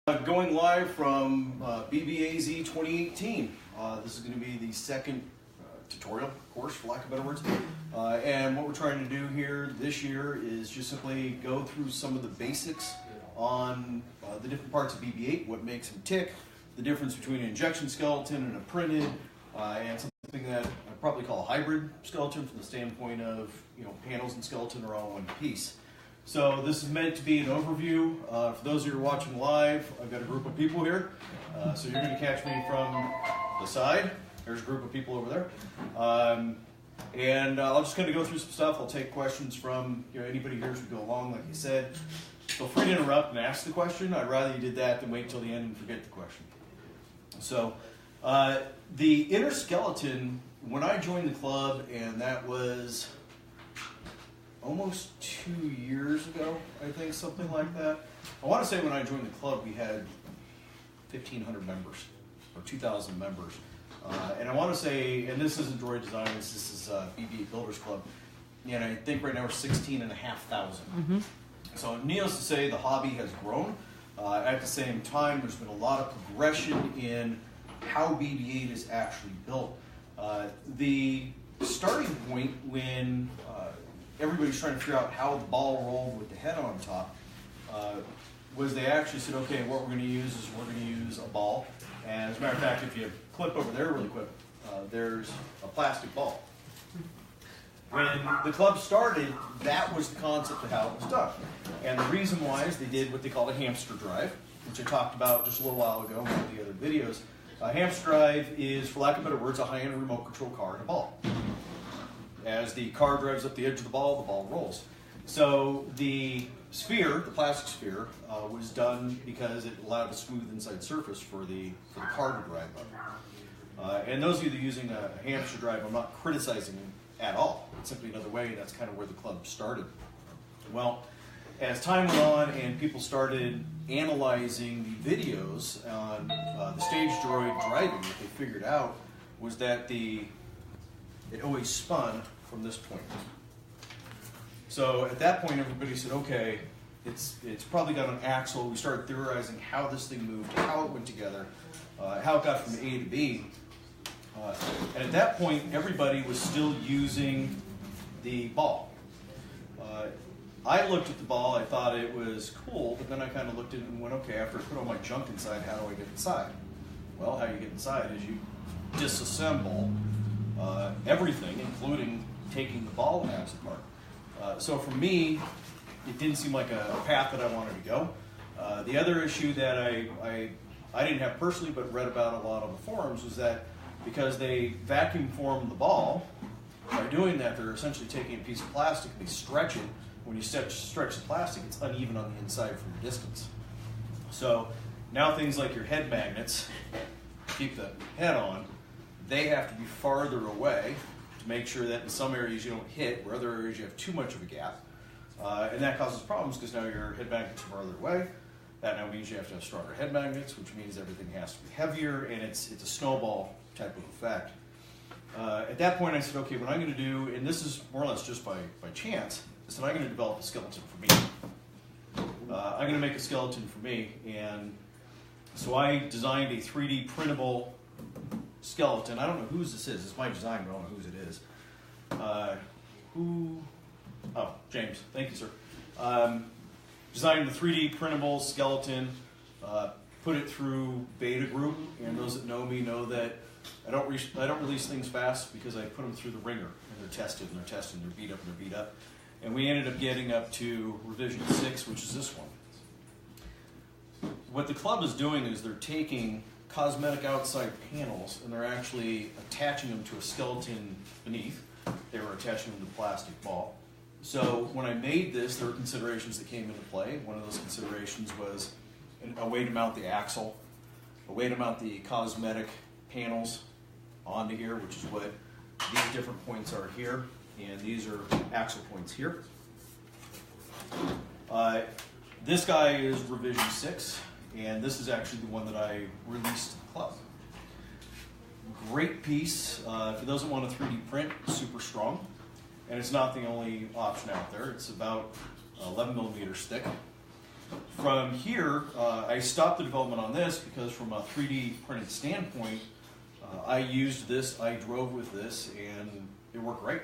Going live from BBAZ 2018. This is going to be the second tutorial course, for lack of better words. And what we're trying to do here this year is just simply go through some of the basics on the different parts of BB-8, what makes them tick, the difference between an injection skeleton and a printed, and something that I'd probably call a hybrid skeleton from the standpoint of, panels and skeleton are all one piece. So this is meant to be an overview. For those of you who are watching live, I've got a group of people here. So you're going to catch me from the side. There's a group of people over there. And I'll just kind of go through some stuff. I'll take questions from anybody here as we go along, like you said. Feel free to interrupt and ask the question. I'd rather you did that than wait until the end and forget the question. So the inner skeleton, when I joined the club, and that was almost 2 years ago, I think, something like that. I want to say when I joined the club, we had 1,500 members, or 2,000 members. And I want to say, and this isn't Droid Designs, this is BB-8 Builders Club, and I think right now we're 16,500. Mm-hmm. So needless to say, the hobby has grown. At the same time, there's been a lot of progression in how BB-8 is actually built. The starting point when everybody's trying to figure out how the ball rolled with the head on top was they actually said, okay, what we're going to use is we're going to use a ball. And as a matter of fact, if you clip over there really quick, there's a plastic ball. When the club started, that was the concept of how it was done. And the reason why is they did what they called a hamster drive, which I talked about just a little while ago in one of the other videos. A hamster drive is, for lack of better words, a high-end remote control car and a ball. As the car drives up the edge of the ball rolls. So the sphere, the plastic sphere, was done because it allowed a smooth inside surface for the car to drive up. And those of you that are using a hamster drive, I'm not criticizing them at all. It's simply another way. That's kind of where the club started. Well, as time went on and people started analyzing the videos on the stage droid driving, what they figured out was that it always spun from this point. So at that point, everybody said, okay, it's probably got an axle. We started theorizing how this thing moved, how it went together, how it got from A to B. And at that point, everybody was still using the ball. I looked at the ball, I thought it was cool, but then I kind of looked at it and went, okay, after I put all my junk inside, how do I get inside? Well, how you get inside is you disassemble everything, including taking the ball halves apart. So for me, it didn't seem like a path that I wanted to go. The other issue that I didn't have personally, but read about a lot on the forums, was that because they vacuum form the ball, by doing that, they're essentially taking a piece of plastic and they stretch it. When you stretch the plastic, it's uneven on the inside from a distance. So now things like your head magnets, keep the head on, they have to be farther away to make sure that in some areas you don't hit, where other areas you have too much of a gap. And that causes problems because now your head magnets are farther away. That now means you have to have stronger head magnets, which means everything has to be heavier, and it's a snowball type of effect. At that point I said, okay, what I'm going to do, and this is more or less just by chance, I said I'm going to develop a skeleton for me. I'm going to make a skeleton for me, and so I designed a 3D printable skeleton. I don't know whose this is. It's my design, but I don't know whose it is. Oh, James. Thank you, sir. Designed the 3D printable skeleton, put it through beta group, and those that know me know that I don't release things fast because I put them through the ringer, and they're tested, and they're tested, and they're beat up, and they're beat up. And we ended up getting up to revision 6, which is this one. What the club is doing is they're taking cosmetic outside panels and they're actually attaching them to a skeleton beneath. They were attaching them to the plastic ball. So when I made this, there were considerations that came into play. One of those considerations was a way to mount the axle, a way to mount the cosmetic panels onto here, which is what these different points are here, and these are axle points here. This guy is revision 6, and this is actually the one that I released to the club. Great piece. For those that want a 3D print, super strong. And it's not the only option out there. It's about 11 millimeters thick. From here, I stopped the development on this because from a 3D printed standpoint, I used this, I drove with this, and it worked great.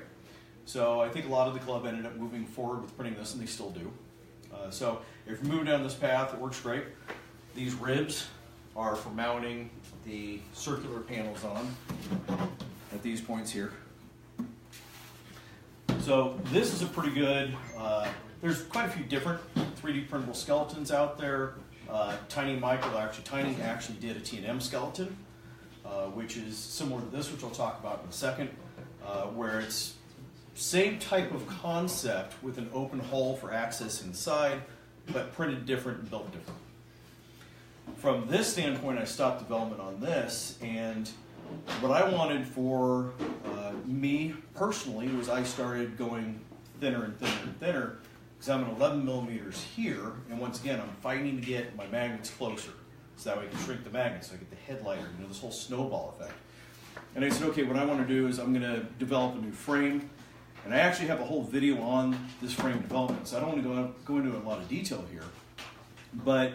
So I think a lot of the club ended up moving forward with printing this, and they still do. So if you're moving down this path, it works great. These ribs are for mounting the circular panels on at these points here. So this is a pretty good, there's quite a few different 3D printable skeletons out there. Tiny actually did a T&M skeleton, which is similar to this, which I'll talk about in a second, where it's same type of concept with an open hole for access inside, but printed different and built different. From this standpoint, I stopped development on this, and what I wanted for me personally was I started going thinner and thinner and thinner, because I'm at 11 millimeters here, and once again, I'm fighting to get my magnets closer, so that way I can shrink the magnets, so I get the headlighter, this whole snowball effect. And I said, okay, what I want to do is I'm going to develop a new frame, and I actually have a whole video on this frame development, so I don't want to go into a lot of detail here, but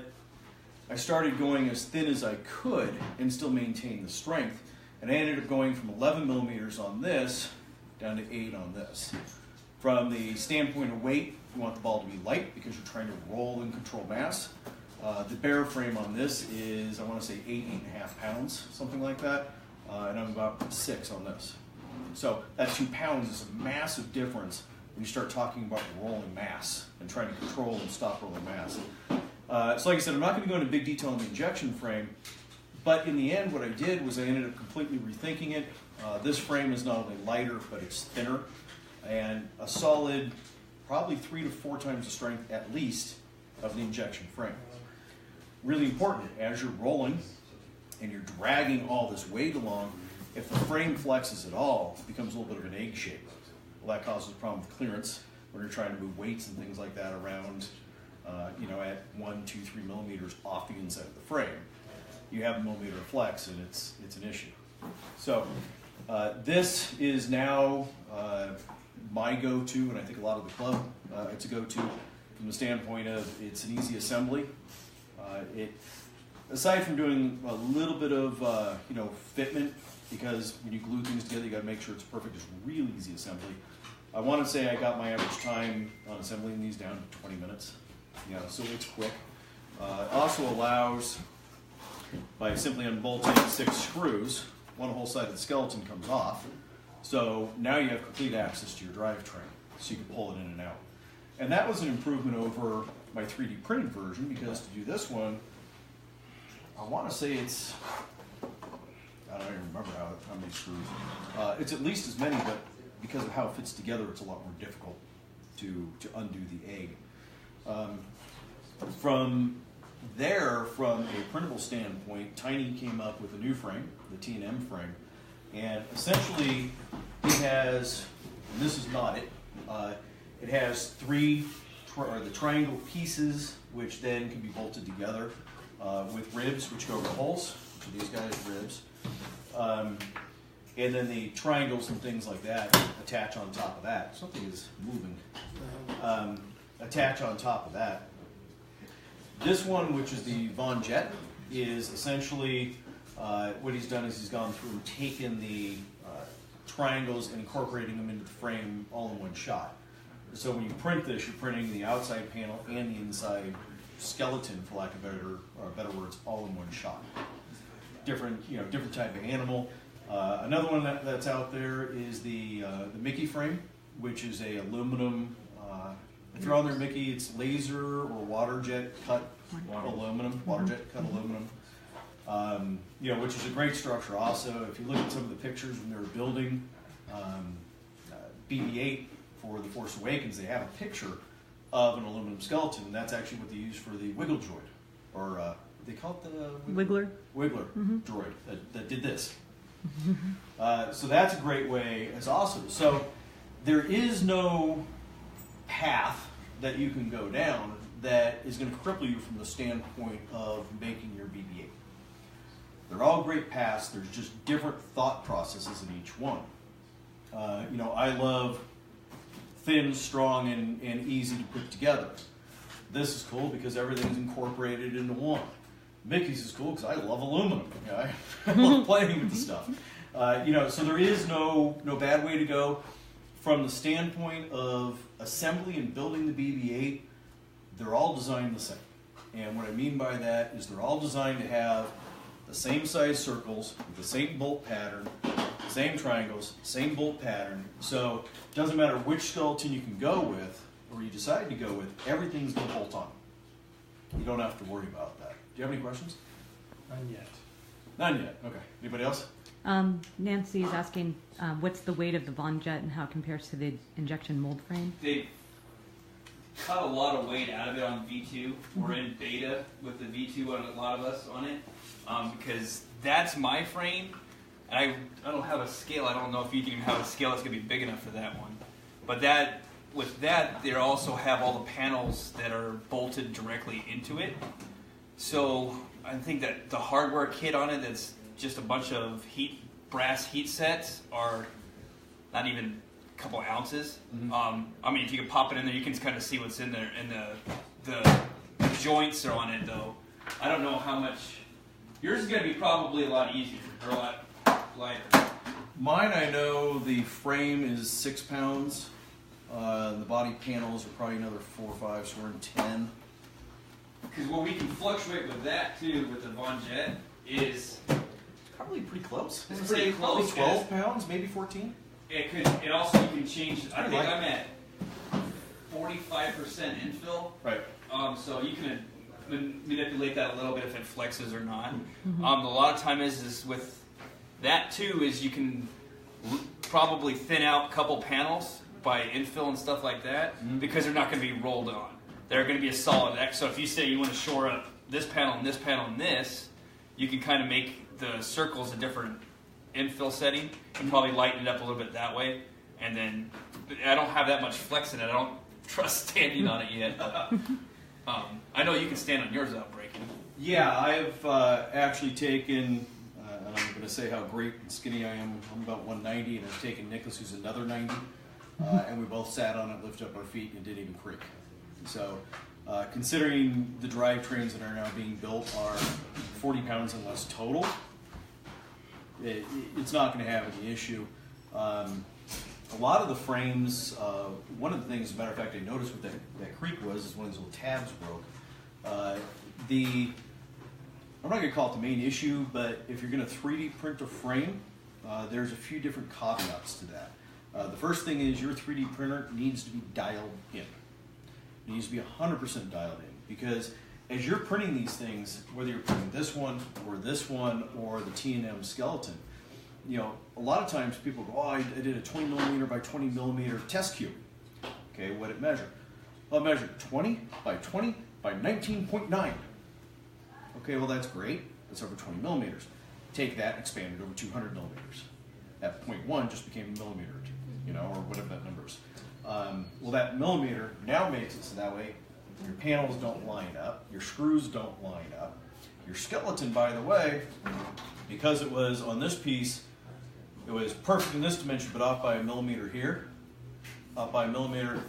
I started going as thin as I could and still maintain the strength, and I ended up going from 11 millimeters on this down to 8 on this. From the standpoint of weight, you want the ball to be light because you're trying to roll and control mass. The bear frame on this is, I want to say 8.5 pounds, something like that, and I'm about 6 on this. So that 2 pounds is a massive difference when you start talking about rolling mass and trying to control and stop rolling mass. So like I said, I'm not going to go into big detail on the injection frame, but in the end what I did was I ended up completely rethinking it. This frame is not only lighter, but it's thinner, and a solid probably 3 to 4 times the strength at least of the injection frame. Really important, as you're rolling and you're dragging all this weight along, if the frame flexes at all, it becomes a little bit of an egg shape. Well, that causes a problem with clearance when you're trying to move weights and things like that around, at 1, 2, 3 millimeters off the inside of the frame. You have a millimeter of flex, and it's an issue. So this is now my go-to, and I think a lot of the club, it's a go-to from the standpoint of it's an easy assembly. Aside from doing a little bit of fitment, because when you glue things together, you got to make sure it's perfect. It's real easy assembly. I want to say I got my average time on assembling these down to 20 minutes. So it's quick. It also allows, by simply unbolting 6 screws, one whole side of the skeleton comes off. So now you have complete access to your drivetrain, so you can pull it in and out. And that was an improvement over my 3D printed version, because to do this one, I want to say it's, I don't even remember how many screws. It's at least as many, but because of how it fits together, it's a lot more difficult to undo the egg. From there, from a printable standpoint, Tiny came up with a new frame, the T&M frame, and essentially it has, and this is not it, it has 3 the triangle pieces, which then can be bolted together with ribs, which go over the holes, which are these guys' ribs. And then the triangles and things like that attach on top of that. Something is moving. Attach on top of that. This one, which is the Von Jet, is essentially what he's done is he's gone through and taken the triangles and incorporating them into the frame all in one shot. So when you print this, you're printing the outside panel and the inside skeleton, for lack of better words, all in one shot. Different type of animal. Another one that's out there is the Mickey frame, which is a aluminum. If you're on there, Mickey, it's laser or water jet cut aluminum. Water jet cut aluminum. Which is a great structure. Also, if you look at some of the pictures when they were building BB-8 for The Force Awakens, they have a picture of an aluminum skeleton, and that's actually what they used for the Wiggle droid, or they call it the Wiggler droid that did this. So that's a great way. It's awesome. So there is no path that you can go down that is going to cripple you from the standpoint of making your BB-8. They're all great paths. There's just different thought processes in each one. I love thin, strong, and easy to put together. This is cool because everything's incorporated into one. Mickey's is cool because I love aluminum. I love playing with the stuff. So there is no bad way to go. From the standpoint of assembly and building the BB-8, they're all designed the same. And what I mean by that is they're all designed to have the same size circles, with the same bolt pattern, same triangles, same bolt pattern. So it doesn't matter which skeleton you can go with, or you decide to go with, everything's going to bolt on. You don't have to worry about that. Do you have any questions? None yet. None yet. Okay. Anybody else? Nancy is asking, what's the weight of the Von Jet and how it compares to the injection mold frame? They cut a lot of weight out of it on V2. We're in beta with the V2 on a lot of us on it because that's my frame. And I don't have a scale. I don't know if you can even have a scale that's going to be big enough for that one. But with that, they also have all the panels that are bolted directly into it. So I think that the hardware kit on it that's just a bunch of brass heat sets are not even a couple ounces. Mm-hmm. If you can pop it in there, you can kind of see what's in there. And the joints are on it, though. I don't know how much. Yours is going to be probably a lot easier or a lot lighter. Mine, I know the frame is 6 pounds. The body panels are probably another 4 or 5, so we're in 10. Because what we can fluctuate with that, too, with the Von Jet, is probably pretty close. It's pretty close. Probably 12 pounds, maybe 14. It also, you can change. I think I'm at 45% infill. Right. So you can manipulate that a little bit if it flexes or not. Mm-hmm. A lot of time is with that too is you can probably thin out a couple panels by infill and stuff like that because they're not going to be rolled on. They're going to be a solid X. So if you say you want to shore up this panel and this panel and this, you can kind of make the circles a different infill setting and probably lighten it up a little bit that way. And then I don't have that much flex in it. I don't trust standing on it yet. But, I know you can stand on yours without breaking. Yeah, I've actually taken, and I'm going to say how great and skinny I am. I'm about 190, and I've taken Nicholas, who's another 90, and we both sat on it, lifted up our feet, and it didn't even creak. So, considering the drivetrains that are now being built are 40 pounds and less total, it's not going to have any issue. A lot of the frames, one of the things, as a matter of fact, I noticed what that creak was, is one of these little tabs broke. I'm not going to call it the main issue, but if you're going to 3D print a frame, there's a few different caveats to that. The first thing is your 3D printer needs to be dialed in. It needs to be 100% dialed in, because as you're printing these things, whether you're printing this one or the T&M skeleton, a lot of times people go, I did a 20 millimeter by 20 millimeter test cube. Okay, what it measured? Well, it measured 20 by 20 by 19.9. Okay, well that's great. That's over 20 millimeters. Take that, expand it over 200 millimeters. That 0.1 just became a millimeter, or whatever that number is. Well, that millimeter now makes it so that way your panels don't line up, your screws don't line up. Your skeleton, by the way, because it was on this piece, it was perfect in this dimension, but off by a millimeter here, up by a millimeter,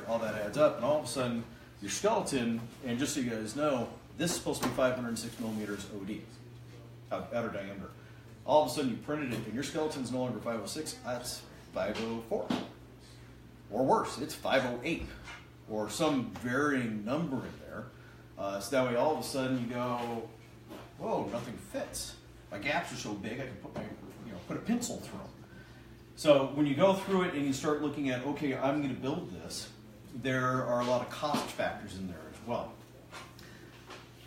all that adds up, and all of a sudden, your skeleton, and just so you guys know, this is supposed to be 506 millimeters OD, outer diameter. All of a sudden, you printed it, and your skeleton's no longer 506, that's 504. Or worse, it's 508, or some varying number in there. So that way, all of a sudden, you go, whoa, nothing fits. My gaps are so big, I can put a pencil through them. So when you go through it and you start looking at, okay, I'm going to build this, there are a lot of cost factors in there as well.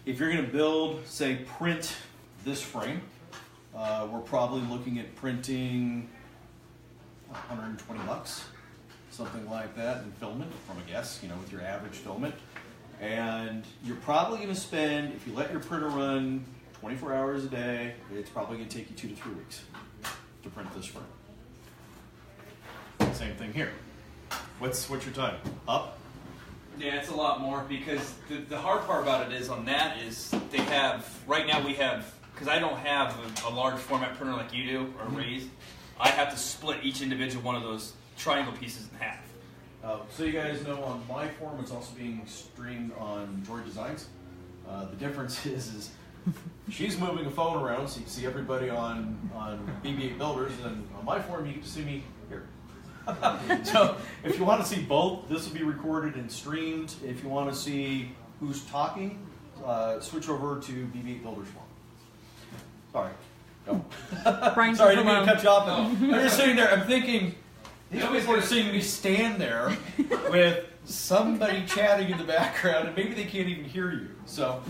If you're going to build, say, print this frame, we're probably looking at printing $120, something like that, in filament, from a guess, with your average filament. And you're probably going to spend, if you let your printer run 24 hours a day, it's probably going to take you 2 to 3 weeks to print this frame. Same thing here. What's your time? Up? Yeah, it's a lot more, because the hard part about it is on that is they have, right now we have, because I don't have a large format printer like you do, or raised, I have to split each individual one of those triangle pieces in half. So you guys know on my forum, it's also being streamed on Droid Designs. The difference is she's moving a phone around so you can see everybody on BB-8 Builders, and on my forum you can see me here. So if you want to see both, this will be recorded and streamed. If you want to see who's talking, switch over to BB-8 Builders forum. Sorry. No. Brian, sorry, I didn't mean to cut you off. I'm just sitting there, I'm thinking, these people are seeing me stand there with somebody chatting in the background, and maybe they can't even hear you. So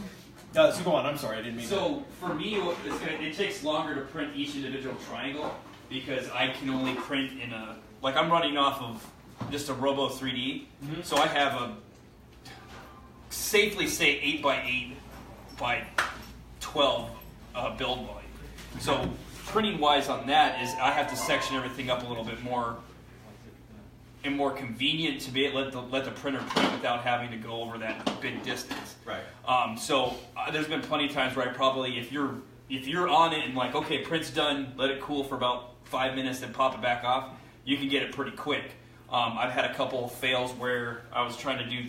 go on. I'm sorry, I didn't mean. So for me, it takes longer to print each individual triangle because I can only print in a I'm running off of just a Robo 3D, so I have a safely say 8x8 by 12 build volume. So printing wise on that is I have to section everything up a little bit more and more convenient to be able to let the printer print without having to go over that big distance. Right. So there's been plenty of times where I probably, if you're on it and like, okay, print's done, let it cool for about 5 minutes, then pop it back off, you can get it pretty quick. I've had a couple of fails where I was trying to do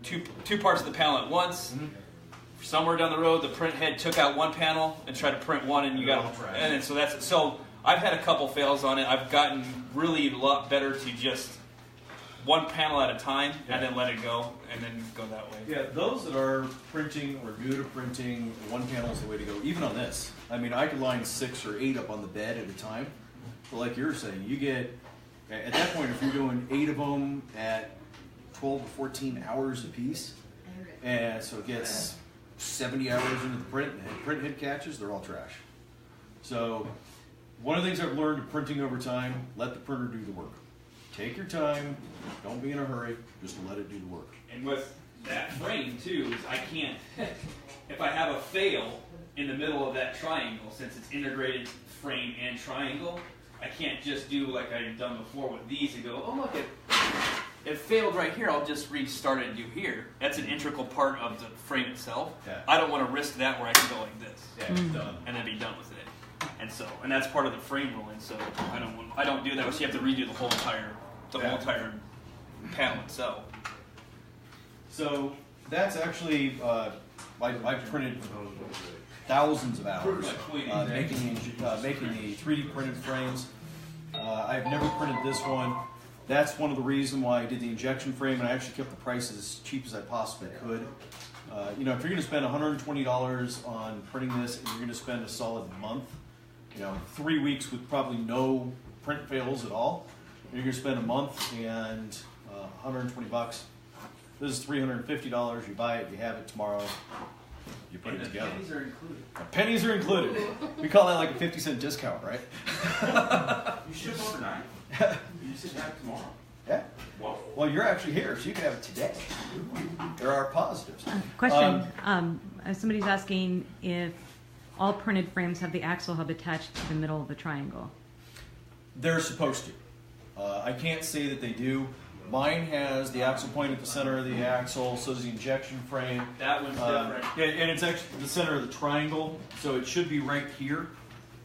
two parts of the panel at once. Mm-hmm. Somewhere down the road, the print head took out one panel and tried to print one, and you got and so that's so. I've had a couple fails on it. I've gotten really a lot better to just one panel at a time and then let it go and then go that way. Yeah, those that are printing or new to printing, one panel is the way to go. Even on this, I mean, I could line 6 or 8 up on the bed at a time. But like you were saying, you get at that point if you're doing 8 of them at 12 to 14 hours a piece, and so it gets 70 hours into the print, and print head catches, they're all trash. So one of the things I've learned in printing over time, let the printer do the work. Take your time, don't be in a hurry, just let it do the work. And with that frame too, is I can't, if I have a fail in the middle of that triangle, since it's integrated frame and triangle, I can't just do like I've done before with these and go, oh look, it failed right here, I'll just restart it and do here. That's an integral part of the frame itself. Yeah. I don't want to risk that where I can go like this. Yeah, it's done. And then be done with it. And that's part of the frame ruling, so I don't do that, so you have to redo the whole entire panel itself. So that's actually, I've printed thousands of hours making the 3D printed frames. I've never printed this one. That's one of the reasons why I did the injection frame, and I actually kept the price as cheap as I possibly could. If you're going to spend $120 on printing this, and you're going to spend a solid month, 3 weeks with probably no print fails at all, and you're going to spend a month and $120. This is $350. You buy it, you have it tomorrow. You put it together. Pennies are included. Pennies are included. We call that like a 50-cent discount, right? You ship overnight. You should have it tomorrow. Yeah. Whoa. Well, you're actually here, so you can have it today. There are positives. Question. Somebody's asking if all printed frames have the axle hub attached to the middle of the triangle. They're supposed to. I can't say that they do. Mine has the axle point at the center of the axle, so does the injection frame. That one's different. Yeah, and it's actually the center of the triangle, so it should be right here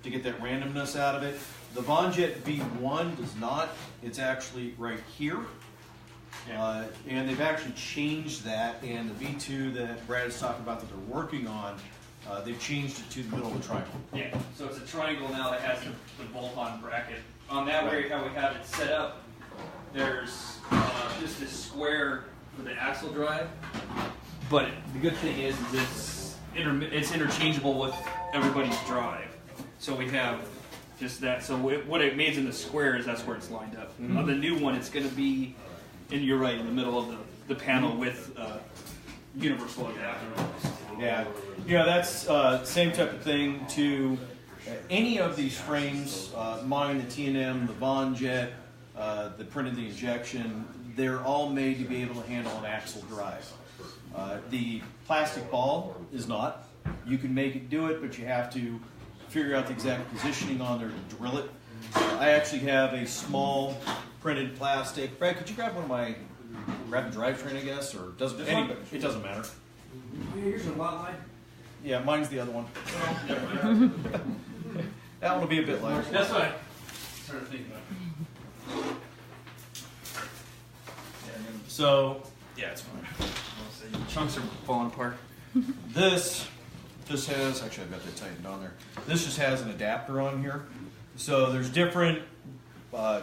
to get that randomness out of it. The Vonjet V1 does not. It's actually right here. Yeah. And they've actually changed that, and the V2 that Brad is talking about that they're working on, they've changed it to the middle of the triangle. Yeah, so it's a triangle now that has the bolt-on bracket. On that way, how we have it set up, there's just this square for the axle drive. But the good thing is it's interchangeable with everybody's drive. So we have just that. So what it means in the square is that's where it's lined up. Mm-hmm. On the new one, it's going to be, and you're right, in the middle of the panel with universal adapter. Yeah, that's same type of thing to any of these frames, mine, the T&M, the Vonjet, the printed the injection, they're all made to be able to handle an axle drive. The plastic ball is not. You can make it do it, but you have to figure out the exact positioning on there to drill it. I actually have a small printed plastic. Brad, could you grab one of my rapid drivetrain, I guess, or doesn't anybody? It doesn't matter. Here's a lot line. Yeah, mine's the other one. That one will be a bit lighter. That's what I started thinking about. So, yeah, it's fine. Chunks are falling apart. This just has, actually I've got that tightened on there. This just has an adapter on here. So there's different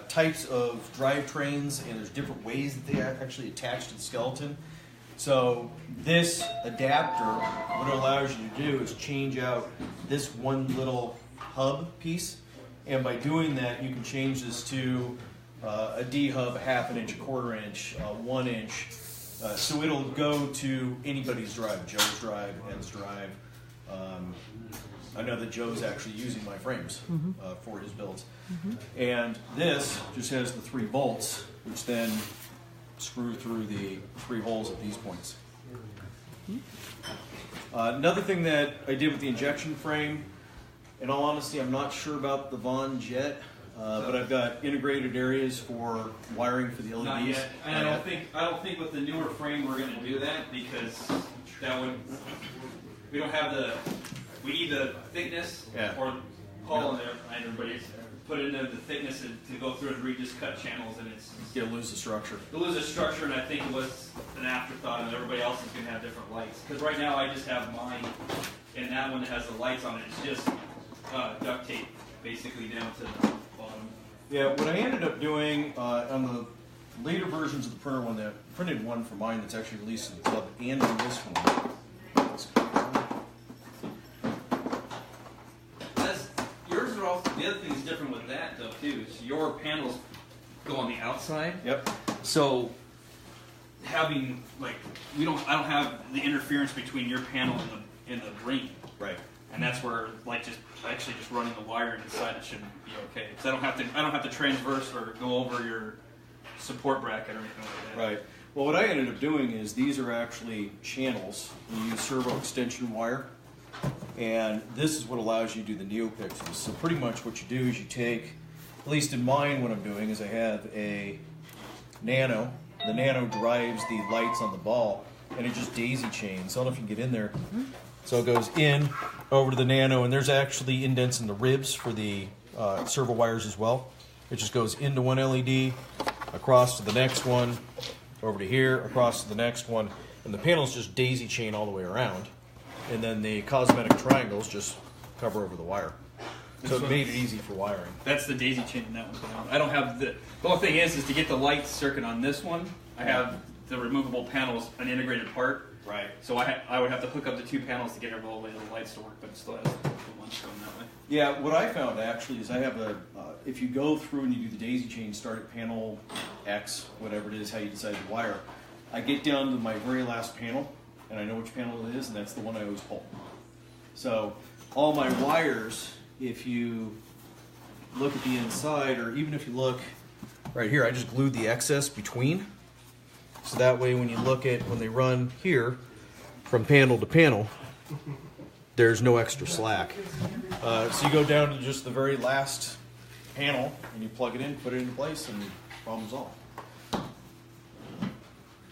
types of drivetrains and there's different ways that they actually attach to the skeleton. So this adapter, what it allows you to do is change out this one little hub piece. And by doing that, you can change this to a D hub, a half an inch, a quarter inch, 1 inch. So it'll go to anybody's drive, Joe's drive, Ed's drive. I know that Joe's actually using my frames for his builds. And this just has the 3 bolts, which then screw through the 3 holes at these points. Another thing that I did with the injection frame, in all honesty, I'm not sure about the Von Jet, but I've got integrated areas for wiring for the LEDs. Not yet. And I don't think with the newer frame we're going to do that because that would. We don't have the. We need the thickness or Paul in there. And everybody's put into the thickness to go through and just cut channels, and it's. You'll lose the structure. You'll lose the structure, and I think it was an afterthought, and everybody else is going to have different lights. Because right now I just have mine, and that one that has the lights on it. It's just duct tape basically down to the bottom. Yeah, what I ended up doing on the later versions of the printer one, the printed one for mine that's actually released in the club, and on this one. Yours are also, the other thing that's different with that though too is your panels go on the outside. Yep. So having I don't have the interference between your panel and the ring. Right. And that's where just running the wiring inside it should be okay. Because I don't have to transverse or go over your support bracket or anything like that. Right. Well, what I ended up doing is these are actually channels. You use servo extension wire, and this is what allows you to do the neopixels. So pretty much what you do is you take, at least in mine, what I'm doing is I have a nano. The nano drives the lights on the ball, and it just daisy chains. I don't know if you can get in there. So it goes in over to the nano, and there's actually indents in the ribs for the servo wires as well. It just goes into one LED, across to the next one, over to here, across to the next one, and the panels just daisy chain all the way around. And then the cosmetic triangles just cover over the wire. So it made it easy for wiring. That's the daisy chain in that one. I don't have the whole thing is to get the light circuit on this one, I have the removable panels, an integrated part. Right. So I would have to hook up the 2 panels to get all the way to the lights to work, but it still has the ones going that way. Yeah, what I found actually is I have if you go through and you do the daisy chain, start at panel X, whatever it is, how you decide to wire, I get down to my very last panel, and I know which panel it is, and that's the one I always pull. So all my wires, if you look at the inside, or even if you look right here, I just glued the excess between. So that way when you look at, when they run here, from panel to panel, there's no extra slack. So you go down to just the very last panel, and you plug it in, put it into place, and problem solved.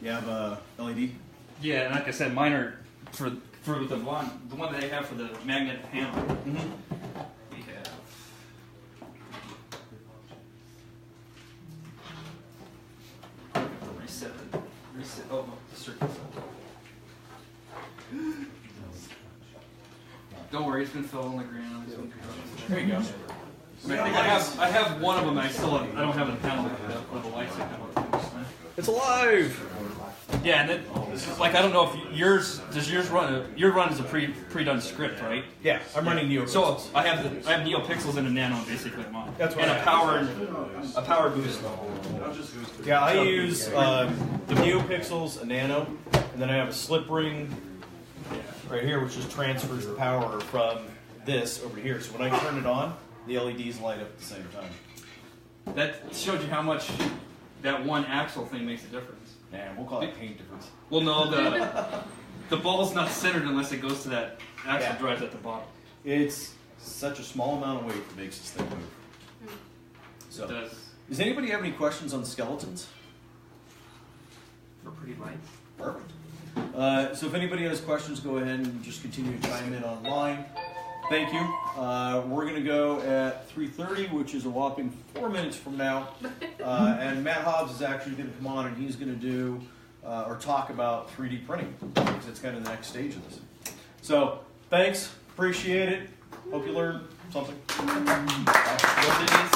You have a LED? Yeah, and like I said, mine are for the one that I have for the magnet panel. We have. Reset. Oh, no, the circuit's Don't worry, it's been filled on the ground. There you go. I have one of them. I don't have the panel with the lights. It's alive! Yeah, and then I don't know if yours run. Your run is a pre-done script, right? Yeah, I'm running NeoPixels. So I have NeoPixels and a Nano basically on. That's what and a power boost. Yeah, I use the NeoPixels, a Nano, and then I have a slip ring right here, which just transfers the power from this over here. So when I turn it on, the LEDs light up at the same time. That showed you how much that one axle thing makes a difference. Nah, we'll call it paint difference. Well, no, the ball's not centered unless it goes to that axle drives at the bottom. It's such a small amount of weight that makes this thing move. So, It does. does anybody have any questions on the skeletons? For pretty lights. Perfect. So if anybody has questions, go ahead and just continue to chime in online. thank you. We're going to go at 3:30, which is a whopping 4 minutes from now. And Matt Hobbs is actually going to come on and he's going to do or talk about 3D printing because it's kind of the next stage of this. So thanks, appreciate it. Hope you learned something. What it is